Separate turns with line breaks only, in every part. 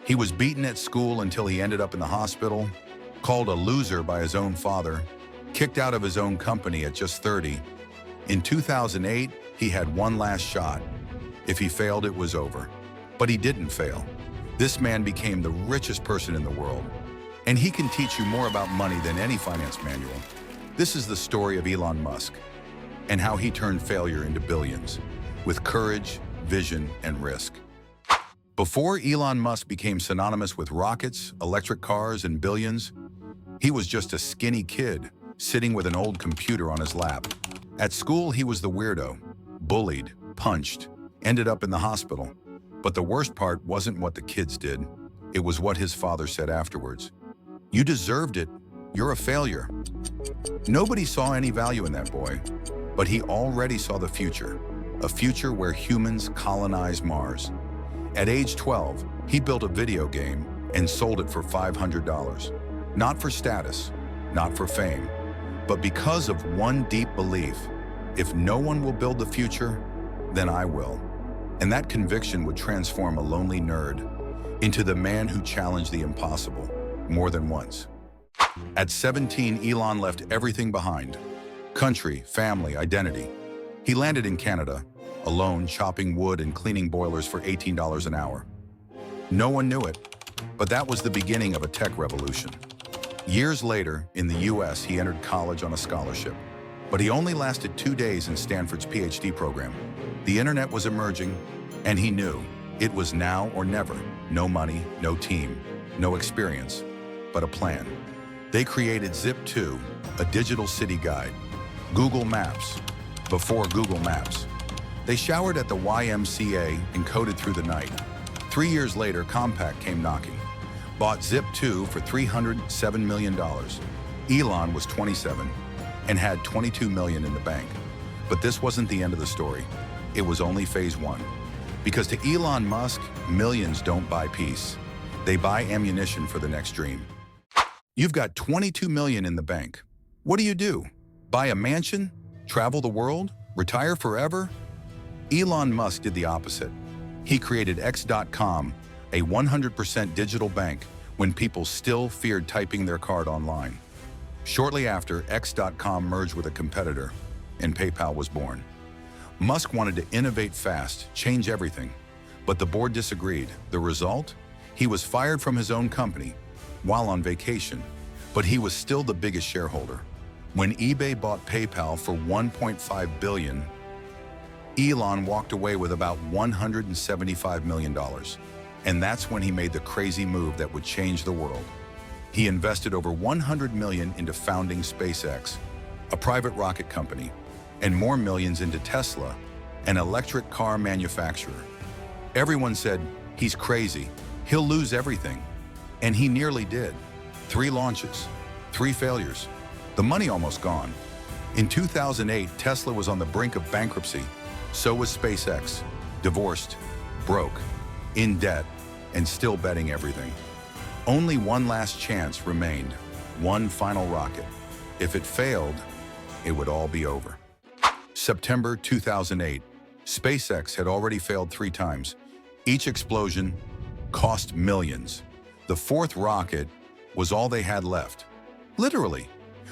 He was beaten at school until he ended up in the hospital, called a loser by his own father, kicked out of his own company at just 30. In 2008, he had one last shot. If he failed, it was over. But he didn't fail. This man became the richest person in the world. And he can teach you more about money than any finance manual. This is the story of Elon Musk and how he turned failure into billions with courage, vision, and risk. Before Elon Musk became synonymous with rockets, electric cars, and billions, he was just a skinny kid sitting with an old computer on his lap. At school, he was the weirdo, bullied, punched, ended up in the hospital. But the worst part wasn't what the kids did. It was what his father said afterwards. "You deserved it. You're a failure." Nobody saw any value in that boy, but he already saw the future, a future where humans colonize Mars. At age 12, he built a video game and sold it for $500. Not for status, not for fame, but because of one deep belief: if no one will build the future, then I will. And that conviction would transform a lonely nerd into the man who challenged the impossible more than once. At 17, Elon left everything behind: country, family, identity. He landed in Canada, alone, chopping wood and cleaning boilers for $18 an hour. No one knew it, but that was the beginning of a tech revolution. Years later, in the US, he entered college on a scholarship, but he only lasted 2 days in Stanford's PhD program. The internet was emerging, and he knew it was now or never. No money, no team, no experience, but a plan. They created Zip2, a digital city guide. Google Maps, before Google Maps. They showered at the YMCA and coded through the night. 3 years later, Compaq came knocking. Bought Zip2 for $307 million. Elon was 27 and had $22 million in the bank. But this wasn't the end of the story. It was only phase one. Because to Elon Musk, millions don't buy peace. They buy ammunition for the next dream. You've got $22 million in the bank. What do? Buy a mansion? Travel the world? Retire forever? Elon Musk did the opposite. He created X.com, a 100% digital bank, when people still feared typing their card online. Shortly after, X.com merged with a competitor, and PayPal was born. Musk wanted to innovate fast, change everything, but the board disagreed. The result? He was fired from his own company while on vacation, but he was still the biggest shareholder. When eBay bought PayPal for $1.5 billion, Elon walked away with about $175 million. And that's when he made the crazy move that would change the world. He invested over $100 million into founding SpaceX, a private rocket company, and more millions into Tesla, an electric car manufacturer. Everyone said, he's crazy, he'll lose everything. And he nearly did. 3 launches, 3 failures, the money almost gone. In 2008, Tesla was on the brink of bankruptcy. So was SpaceX, divorced, broke, in debt, and still betting everything. Only one last chance remained, one final rocket. If it failed, it would all be over. September 2008, SpaceX had already failed 3 times. Each explosion cost millions. The 4th rocket was all they had left. Literally,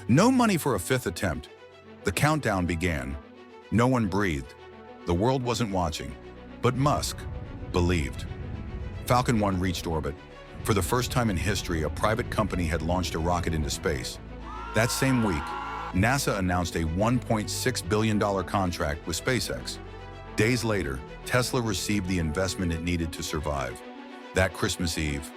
no money for a 5th attempt. The countdown began. No one breathed. The world wasn't watching, but Musk believed. Falcon 1 reached orbit. For the first time in history, a private company had launched a rocket into space. That same week, NASA announced a $1.6 billion contract with SpaceX. Days later, Tesla received the investment it needed to survive. That Christmas Eve,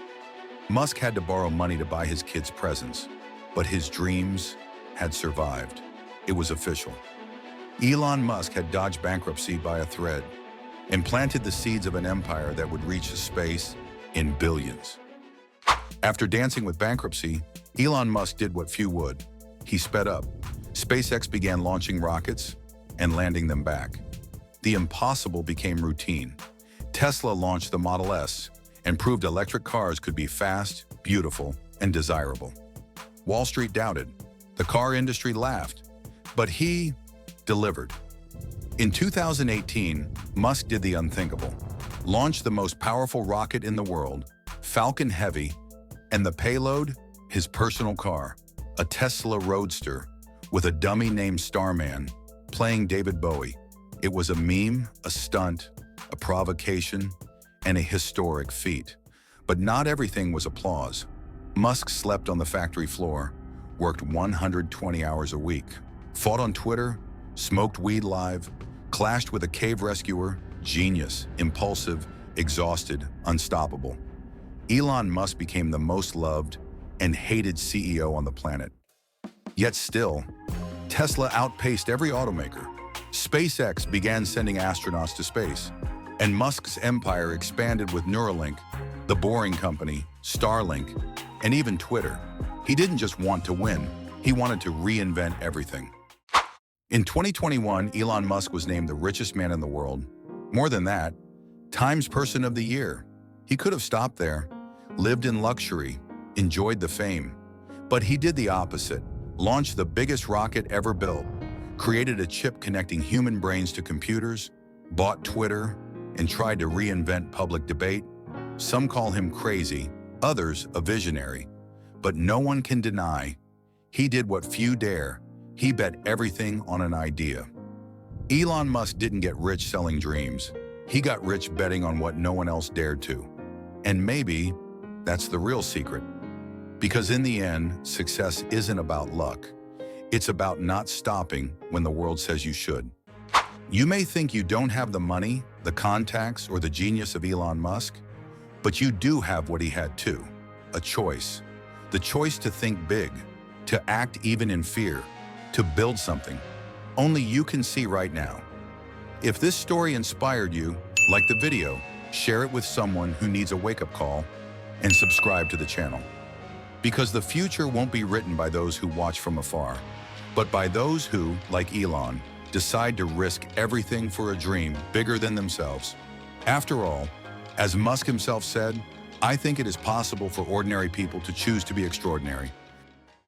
Musk had to borrow money to buy his kids presents, but his dreams had survived. It was official. Elon Musk had dodged bankruptcy by a thread and planted the seeds of an empire that would reach space in billions. After dancing with bankruptcy, Elon Musk did what few would. He sped up. SpaceX began launching rockets and landing them back. The impossible became routine. Tesla launched the Model S and proved electric cars could be fast, beautiful, and desirable. Wall Street doubted. The car industry laughed. But he delivered. In 2018, Musk did the unthinkable. Launched the most powerful rocket in the world, Falcon Heavy, and the payload, his personal car, a Tesla Roadster with a dummy named Starman, playing David Bowie. It was a meme, a stunt, a provocation, and a historic feat. But not everything was applause. Musk slept on the factory floor, worked 120 hours a week, fought on Twitter, smoked weed live, clashed with a cave rescuer, genius, impulsive, exhausted, unstoppable. Elon Musk became the most loved and hated CEO on the planet. Yet still, Tesla outpaced every automaker. SpaceX began sending astronauts to space, and Musk's empire expanded with Neuralink, the Boring Company, Starlink, and even Twitter. He didn't just want to win, he wanted to reinvent everything. In 2021, Elon Musk was named the richest man in the world. More than that, Time's Person of the Year. He could have stopped there, lived in luxury, enjoyed the fame. But he did the opposite, launched the biggest rocket ever built, created a chip connecting human brains to computers, bought Twitter, and tried to reinvent public debate. Some call him crazy, others a visionary. But no one can deny he did what few dare. He bet everything on an idea. Elon Musk didn't get rich selling dreams. He got rich betting on what no one else dared to. And maybe that's the real secret. Because in the end, success isn't about luck. It's about not stopping when the world says you should. You may think you don't have the money, the contacts, or the genius of Elon Musk, but you do have what he had too, a choice. The choice to think big, to act even in fear, to build something only you can see right now. If this story inspired you, like the video, share it with someone who needs a wake-up call, and subscribe to the channel. Because the future won't be written by those who watch from afar, but by those who, like Elon, decide to risk everything for a dream bigger than themselves. After all, as Musk himself said, I think it is possible for ordinary people to choose to be extraordinary.